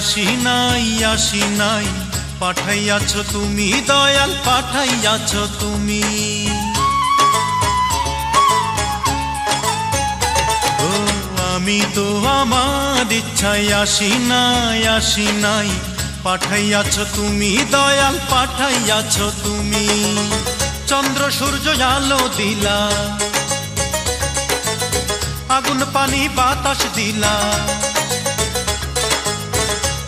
আসি নাই পাঠাইয়াছ তুমি দয়াল পাঠাইয়াছ তুমি। ও আমি তো আমার ইচ্ছায় আসি নাই পাঠাইয়াছ তুমি দয়াল পাঠাইয়াছ তুমি। চন্দ্র সূর্য আলো দিলা, আগুন পানি বাতাস দিলা,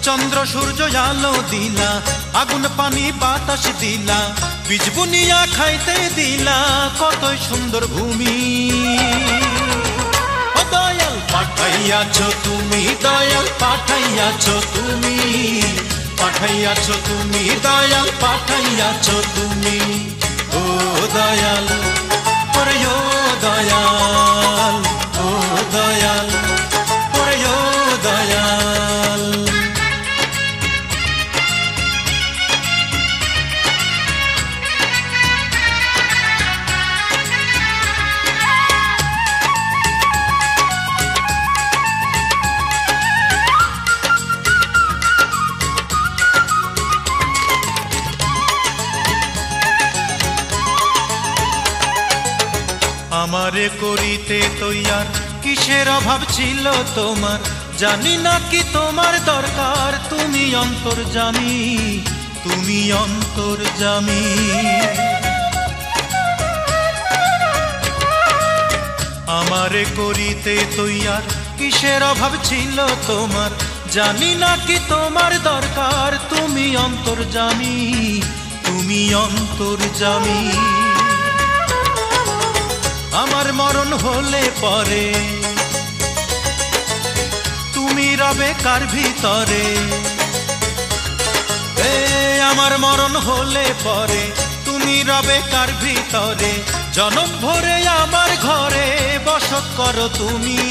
চন্দ্র সূর্য আলো দিলা, আগুন পানি বাতাস দিলা, বীজ বুনিয়া খাইতে দিলা, কতই সুন্দর ভূমি। ও দয়াল পাঠাইয়াছ তুমি দয়াল পাঠাইয়াছ তুমি, পাঠাইয়াছ তুমি দয়াল পাঠাইয়াছ তুমি। ও দয়াল ওরে ও দয়াল, ও দয়াল ওরে ও দয়াল। আমারে করিতে তৈয়ার কিসের অভাব ছিল তোমার, জানি না কি তোমার দরকার, তুমি অন্তর্যামী, তুমি অন্তর্যামী। আমারে করিতে তৈয়ার কিসের অভাব ছিল তোমার, জানি না কি তোমার দরকার, তুমি অন্তর্যামী, তুমি অন্তর্যামী। আমার মরণ হলে পরে তুমি রবে কার ভিতরে, আমার মরণ হলে পরে তুমি রবে কার ভিতরে, জনম ভরে আমার ঘরে বসত করো তুমি।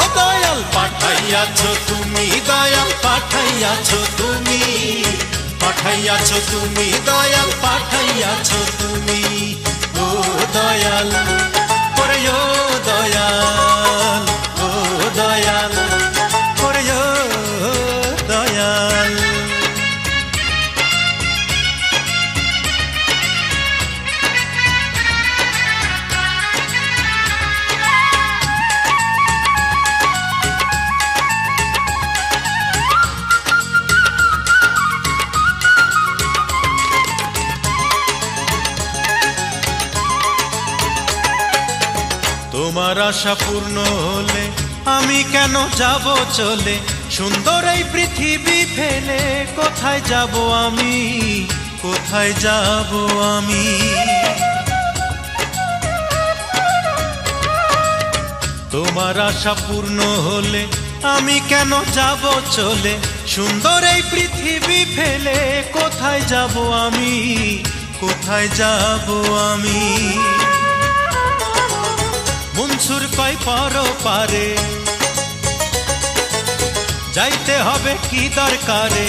ও দয়াল পাঠাইয়াছ তুমি দয়াল পাঠাইয়াছ তুমি, পাঠাইয়াছ তুমি দয়াল পাঠাইয়াছ তুমি। ও দয়াল ওরে ও দয়াল, ও দয়াল ওরে ও দয়াল। তোমার আশা পূর্ণ হলে আমি কেন যাব চলে, সুন্দর এই পৃথিবী ফেলে কোথায় যাব আমি, কোথায় যাব আমি। তোমার আশা পূর্ণ হলে আমি কেন যাব চলে, সুন্দর এই পৃথিবী ফেলে কোথায় যাব আমি, কোথায় যাব আমি। মনসুর কই পারে যাইতে হবে কি দরকারে,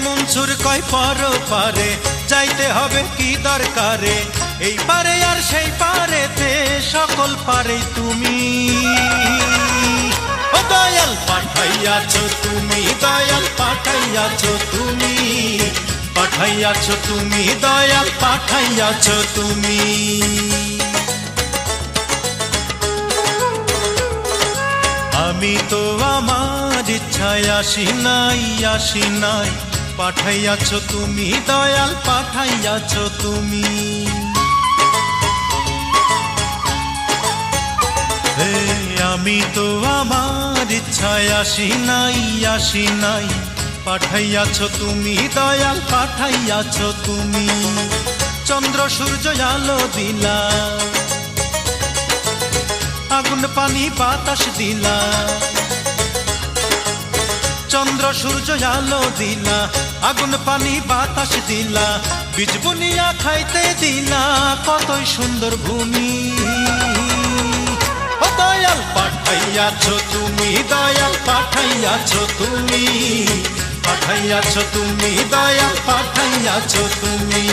মনসুর কই পারে যাইতে হবে কি দরকারে, এই পারে আর সেই পারেতে সকল পারে তুমি। ও দয়াল পাঠাইয়াছ তুমি দয়াল পাঠাইয়াছ তুমি, পাঠাইয়াছ তুমি দয়াল পাঠাইয়াছ তুমি। আমি তো আমার ইচ্ছায় আসি নাই পাঠাইয়াছ তুমি দয়াল পাঠাইয়াছ তুমি। আমি তো আমার ইচ্ছায় আসি নাই পাঠাইয়াছ তুমি দয়াল পাঠাইয়াছ তুমি। চন্দ্র সূর্য আলো দিলা, আগুন পানি বাতাস দিলা, চন্দ্র সূর্য আলো দিলা, আগুন পানি বাতাস দিলা, বীজ বুনিয়া খাইতে দিলা, কতই সুন্দর ভূমি। ও দয়াল পাঠাইয়াছ তুমি দয়াল পাঠাইয়াছ তুমি, পাঠাইয়াছ তুমি দয়াল পাঠাইয়াছ তুমি।